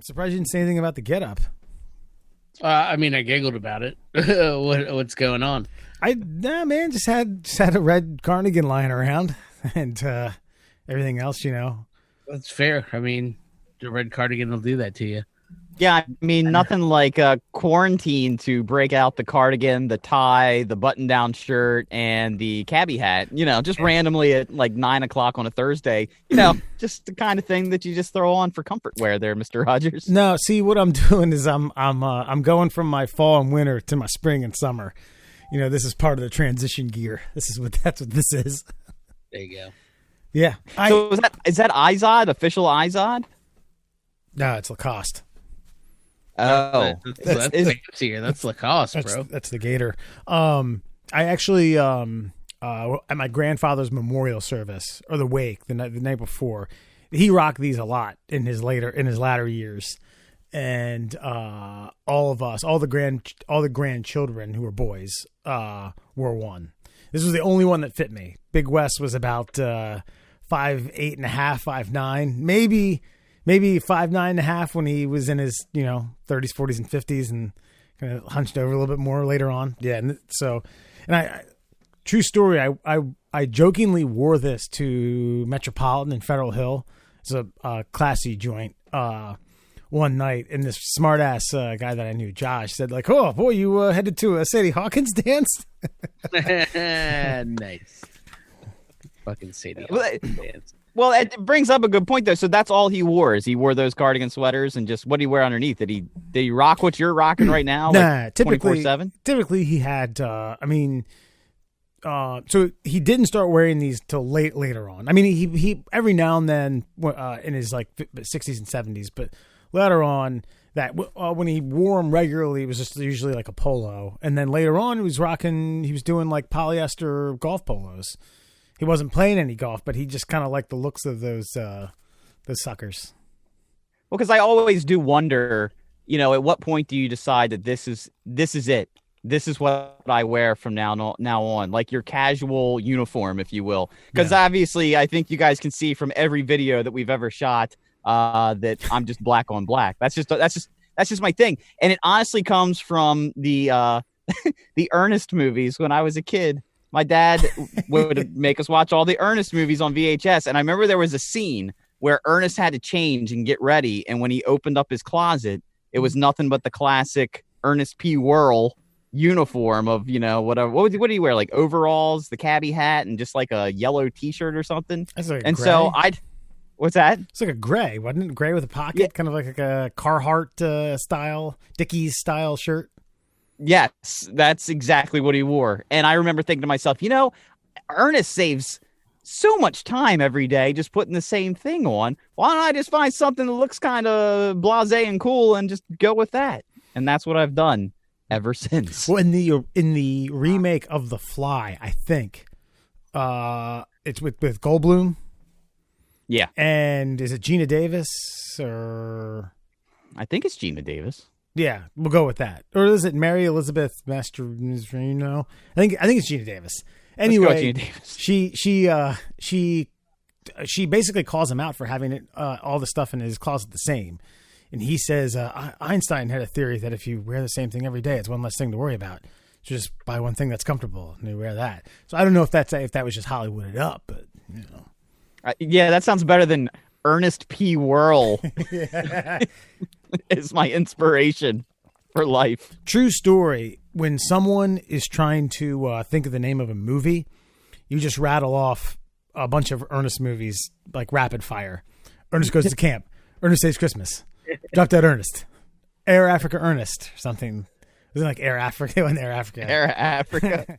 surprised you didn't say anything about the get up. I mean, I giggled about it. What's going on? Man, just had a red cardigan lying around, and everything else, That's fair. I mean, the red cardigan will do that to you. Yeah, I mean, nothing like quarantine to break out the cardigan, the tie, the button-down shirt, and the cabbie hat. Just randomly at like 9 o'clock on a Thursday. Just the kind of thing that you just throw on for comfort wear, there, Mr. Rogers. No, see, what I'm doing is I'm going from my fall and winter to my spring and summer. This is part of the transition gear. That's what this is. There you go. Yeah. So is that Izod, official Izod? No, it's Lacoste. Oh, that's fancier. That's Lacoste, bro. That's the Gator. I actually at my grandfather's memorial service, or the wake, the night before, he rocked these a lot in his latter years, and all the grandchildren who were boys wore one. This was the only one that fit me. Big Wes was about 5'8.5", 5'9", maybe 5'9.5" when he was in his 30s, 40s, and 50s, and kind of hunched over a little bit more later on. Yeah, and true story. I jokingly wore this to Metropolitan in Federal Hill. It's a classy joint. One night, and this smart ass guy that I knew, Josh, said like, "Oh boy, you headed to a Sadie Hawkins dance?" Nice. Fucking Sadie Hawkins dance. Well, it brings up a good point, though. So that's all he wore, is he wore those cardigan sweaters, and just what did he wear underneath? Did he rock what you're rocking right now? Nah, typically 24/7? Typically he had, so he didn't start wearing these till later on. I mean, he every now and then in his like 60s and 70s, but later on that when he wore them regularly, it was just usually like a polo. And then later on he was doing like polyester golf polos. He wasn't playing any golf, but he just kind of liked the looks of those suckers. Well, because I always do wonder, at what point do you decide that this is it? This is what I wear from now on, like your casual uniform, if you will. Because obviously, I think you guys can see from every video that we've ever shot that I'm just black on black. That's just my thing, and it honestly comes from the the Ernest movies when I was a kid. My dad would make us watch all the Ernest movies on VHS. And I remember there was a scene where Ernest had to change and get ready. And when he opened up his closet, it was nothing but the classic Ernest P World uniform of, whatever. What do you wear? Like overalls, the cabbie hat, and just like a yellow T-shirt or something. That's like and gray. So what's that? It's like a gray, wasn't it? Gray with a pocket, yeah. Kind of like a Carhartt style, Dickies style shirt. Yes, that's exactly what he wore. And I remember thinking to myself, Ernest saves so much time every day just putting the same thing on. Why don't I just find something that looks kind of blasé and cool and just go with that? And that's what I've done ever since. Well, in the remake of The Fly, I think it's with Goldblum. Yeah. And is it Geena Davis or? I think it's Geena Davis. Yeah, we'll go with that. Or is it Mary Elizabeth Mastroianni? I think it's Geena Davis. Anyway, let's go Geena Davis. She basically calls him out for having all the stuff in his closet the same, and he says Einstein had a theory that if you wear the same thing every day, it's one less thing to worry about. So just buy one thing that's comfortable and you wear that. So I don't know if that was just Hollywooded up, but yeah, that sounds better than Ernest P World. Is my inspiration for life. True story. When someone is trying to think of the name of a movie, you just rattle off a bunch of Ernest movies like rapid fire. Ernest Goes to Camp. Ernest Saves Christmas. Drop Dead Ernest. Air Africa Ernest. Or something. Was it like Air Africa? Air Africa. Air Africa.